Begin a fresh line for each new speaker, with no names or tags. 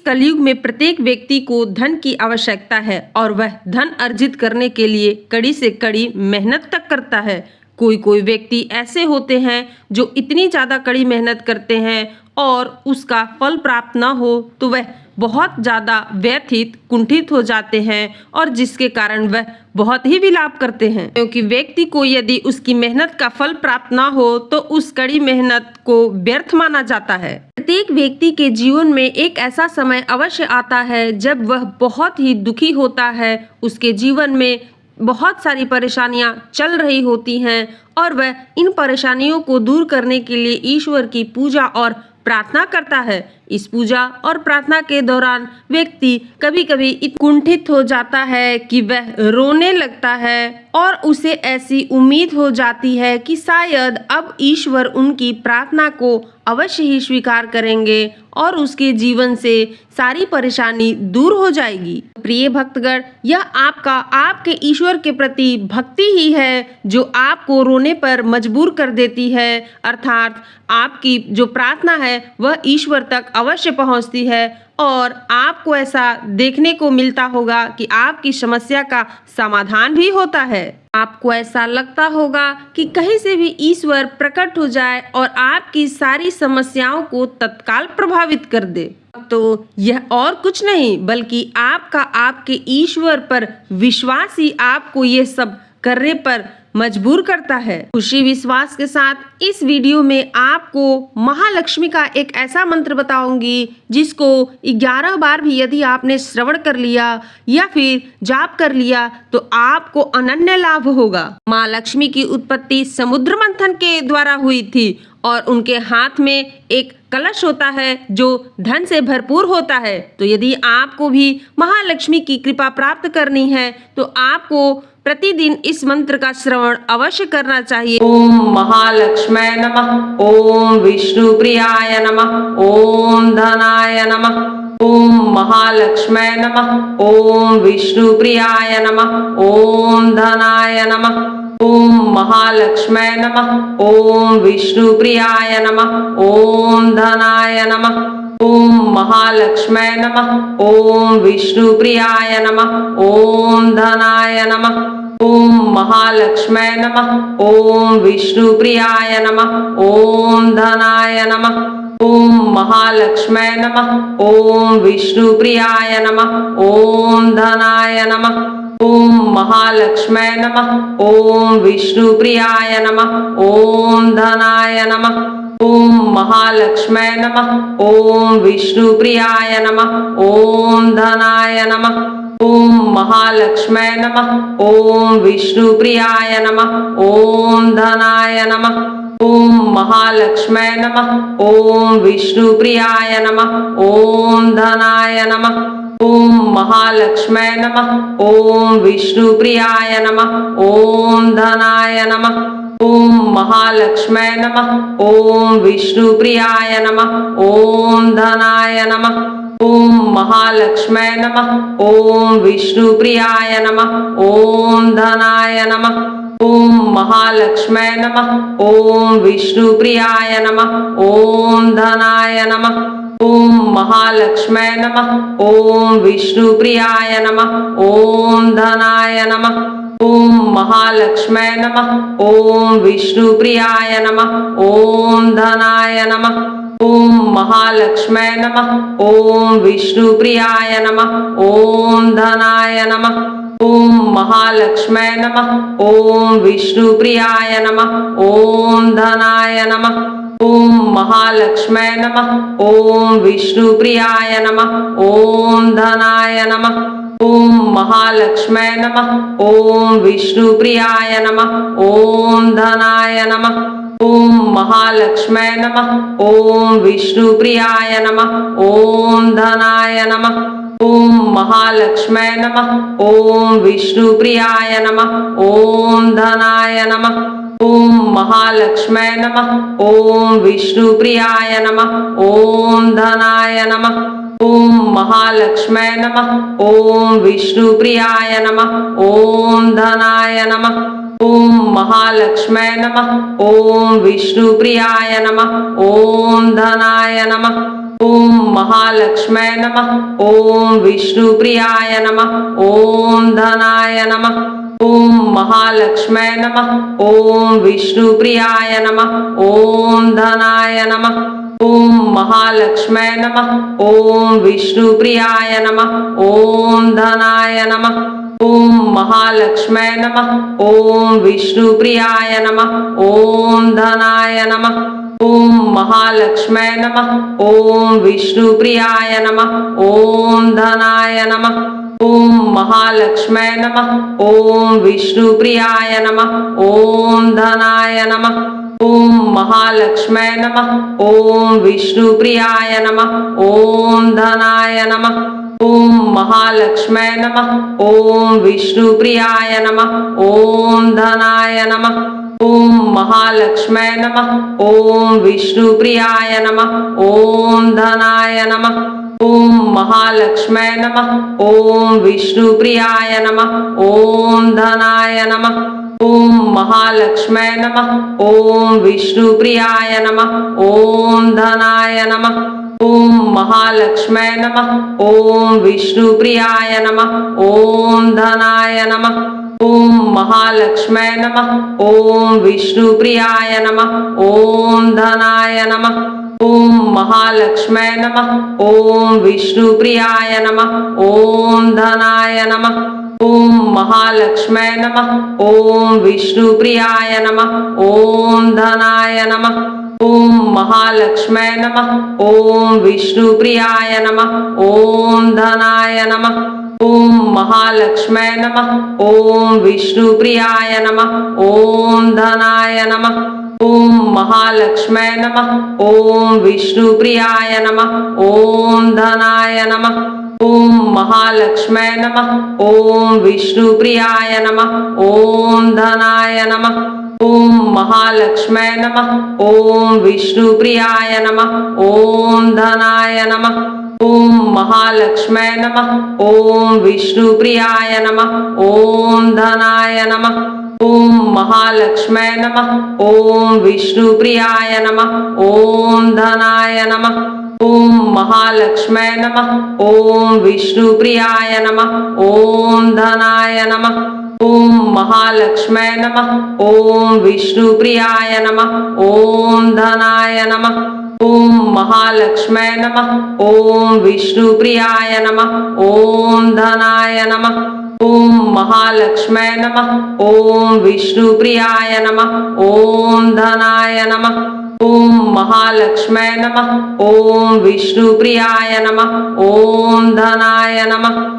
कलयुग में प्रत्येक व्यक्ति को धन की आवश्यकता है और वह धन अर्जित करने के लिए कड़ी से कड़ी मेहनत तक करता है। कोई कोई व्यक्ति ऐसे होते हैं जो इतनी ज़्यादा कड़ी मेहनत करते हैं और उसका फल प्राप्त न हो तो वह बहुत ज़्यादा व्यथित कुंठित हो जाते हैं और जिसके कारण वह बहुत ही विलाप करते हैं, क्योंकि व्यक्ति को यदि उसकी मेहनत का फल प्राप्त ना हो तो उस कड़ी मेहनत को व्यर्थ माना जाता है। प्रत्येक व्यक्ति के जीवन में एक ऐसा समय अवश्य आता है जब वह बहुत ही दुखी होता है, उसके जीवन में बहुत सारी परेशानियां चल रही होती हैं और वह इन परेशानियों को दूर करने के लिए ईश्वर की पूजा और प्रार्थना करता है। इस पूजा और प्रार्थना के दौरान व्यक्ति कभी कभी इतना कुंठित हो जाता है कि वह रोने लगता है और उसे ऐसी उम्मीद हो जाती है कि शायद अब ईश्वर उनकी प्रार्थना को अवश्य ही स्वीकार करेंगे और उसके जीवन से सारी परेशानी दूर हो जाएगी। प्रिय भक्तगण, यह आपके ईश्वर के प्रति भक्ति ही है जो आपको रोने पर मजबूर कर देती है, अर्थात आपकी जो प्रार्थना है वह ईश्वर तक अवश्य पहुंचती है और आपको ऐसा देखने को मिलता होगा कि आपकी समस्या का समाधान भी होता है। आपको ऐसा लगता होगा कि कहीं से भी ईश्वर प्रकट हो जाए और आपकी सारी समस्याओं को तत्काल प्रभावित कर दे। तो यह और कुछ नहीं बल्कि आपके ईश्वर पर विश्वास ही आपको ये सब करने पर मजबूर करता है। खुशी विश्वास के साथ इस वीडियो में आपको महालक्ष्मी का एक ऐसा मंत्र बताऊंगी जिसको 11 बार भी यदि आपने श्रवण कर लिया या फिर जाप कर लिया तो आपको अनन्य लाभ होगा। माँ लक्ष्मी की उत्पत्ति समुद्र मंथन के द्वारा हुई थी और उनके हाथ में एक कलश होता है जो धन से भरपूर होता है। तो यदि आपको भी महालक्ष्मी की कृपा प्राप्त करनी है तो आपको प्रतिदिन इस मंत्र का श्रवण अवश्य करना चाहिए। ओम महालक्ष्म्यै नमः, ओम विष्णुप्रियाय नमः, ओम धनाय नमः, ओम महालक्ष्म्यै नमः, ओम विष्णुप्रियाय नमः, ओम धनाय नमः, ओम महालक्ष्म्यै नमः, ओम विष्णुप्रियाय नमः, ओम धनाय नमः, ओम महालक्ष्म्यै नमः, ओम विष्णुप्रियाय नमः, ओम धनाय नमः, ओम महालक्ष्म्यै नमः, ओम विष्णुप्रियाय नमः, ओम धनाय नमः, ओम महालक्ष्म्यै नमः, ओम विष्णुप्रियाय नमः, ओम धनाय नमः, ओम महालक्ष्म्यै नमः, ओम विष्णुप्रियाय नमः, ओम धनाय नमः, ओम महालक्ष्म्यै नमः, ओम विष्णुप्रियाय नमः, ओम धनाय नमः, ओम महालक्ष्म्यै नमः, ओम विष्णुप्रियाय नमः, ओम धनाय नमः, ओम महालक्ष्म्यै नमः, ओम विष्णुप्रियाय नमः, ओम धनाय नमः, ओम महालक्ष्म्यै नमः, ओम विष्णुप्रियाय नमः, ओम धनाय नमः, ओम महालक्ष्म्यै नमः, ओम विष्णुप्रियाय नमः, ओम धनाय नमः, ओम महालक्ष्म्यै नमः, ओम विष्णुप्रियाय नमः, ओम धनाय नमः, ओम महालक्ष्म्यै नमः, ओम विष्णुप्रियाय नमः, ओम धनाय नमः, ओम महालक्ष्म्यै नमः, ओम विष्णुप्रियाय नमः, ओम धनाय नमः, ओम महालक्ष्म्यै नमः, ओम विष्णुप्रियाय नमः, ओम धनाय नमः, ओम महालक्ष्म्यै नमः, ओम विष्णुप्रियाय नमः, ओम धनाय नमः, ओम महालक्ष्म्यै नमः, ओम विष्णुप्रियाय नमः, ओम धनाय नमः, ओम महालक्ष्म्यै नमः, ओम विष्णुप्रियाय नमः, ओम धनाय नमः, ओम महालक्ष्म्यै नमः, ओम विष्णुप्रियाय नमः, ओम धनाय नमः, ओम महालक्ष्म्यै नमः, ओम विष्णुप्रियाय नमः, ओम धनाय नमः, ओम महालक्ष्म्यै नमः, ओम विष्णुप्रियाय नमः, ओम धनाय नमः, ओम महालक्ष्म्यै नमः, ओम विष्णुप्रियाय नमः, ओम धनाय नमः, ओम महालक्ष्म्यै नमः, ओम विष्णुप्रियाय नमः, ओम धनाय नमः, ओम महालक्ष्म्यै नमः, ओम विष्णुप्रियाय नमः, ओम धनाय नमः, ओम महालक्ष्म्यै नमः। ओम विष्णुप्रियाय नमः। ओम धनाय नमः। ओम महालक्ष्म्यै नमः। ओम विष्णुप्रियाय नमः। ओम धनाय नमः। ओम महालक्ष्म्यै नमः। ओम विष्णुप्रियाय नमः। ओम धनाय नमः। ओम महालक्ष्म्यै नमः। ओम विष्णुप्रियाय नमः। ओम धनाय नमः। ओम महालक्ष्म्यै नमः। ओम विष्णुप्रियाय नमः। ओम धनाय नमः। ओम महालक्ष्म्यै नमः। ओम विष्णुप्रियाय नमः। ओम धनाय नमः। ओम महालक्ष्म्यै नमः। ओम विष्णुप्रियाय नमः। ओम धनाय नमः। ओम महालक्ष्म्यै नमः। ओम विष्णुप्रियाय नमः। ओम धनाय नमः। ओम महालक्ष्म्यै नमः। ओम विष्णुप्रियाय नमः। ओम धनाय नमः। ओम महालक्ष्म्यै नमः। ओम विष्णुप्रियाय नमः। ओम धनाय नमः। ओम महालक्ष्म्यै नमः। ओम विष्णुप्रियाय नमः। ओम धनाय नमः। ओम महालक्ष्म्यै नमः। ओम विष्णुप्रियाय नमः। ओम धनाय नमः। ओम महालक्ष्म्यै नमः। ओम विष्णुप्रियाय नमः। ओम धनाय नमः। ओम महालक्ष्म्यै नमः। ओम विष्णुप्रियाय नमः। ओम धनाय नमः। ओम महालक्ष्म्यै नमः। ओम विष्णुप्रियाय नमः। ओम धनाय नमः। ओम महालक्ष्म्यै नमः। ओम विष्णुप्रियाय नमः। ओम धनाय नमः। ओम महालक्ष्म्यै नमः। ओम विष्णुप्रियाय नमः। ओम धनाय नमः। ओम महालक्ष्म्यै नमः। ओम विष्णुप्रियाय नमः। ओम धनाय नमः। ओम महालक्ष्म्यै नमः। ओम विष्णुप्रियाय नमः। ओम धनाय नमः। ओम महालक्ष्म्यै नमः। ओम विष्णुप्रियाय नमः। ओम धनाय नमः। ओम महालक्ष्म्यै नमः। ओम विष्णुप्रियाय नमः। ओम धनाय नमः। ओम महालक्ष्म्यै नमः। ओम विष्णुप्रियाय नमः। ओम धनाय नमः। ओम महालक्ष्म्यै नमः। ओम विष्णुप्रियाय नमः। ओम धनाय नमः। ओम महालक्ष्म्यै नमः। ओम विष्णुप्रियाय नमः। ओम धनाय नमः। ओम महालक्ष्म्यै नमः। ओम विष्णुप्रियाय नमः। ओम धनाय नमः। ओम महालक्ष्म्यै नमः। ओम विष्णुप्रियाय नमः। ओम धनाय नमः। ओम महालक्ष्म्यै नमः। ओम विष्णुप्रियाय नमः। ओम धनाय नमः।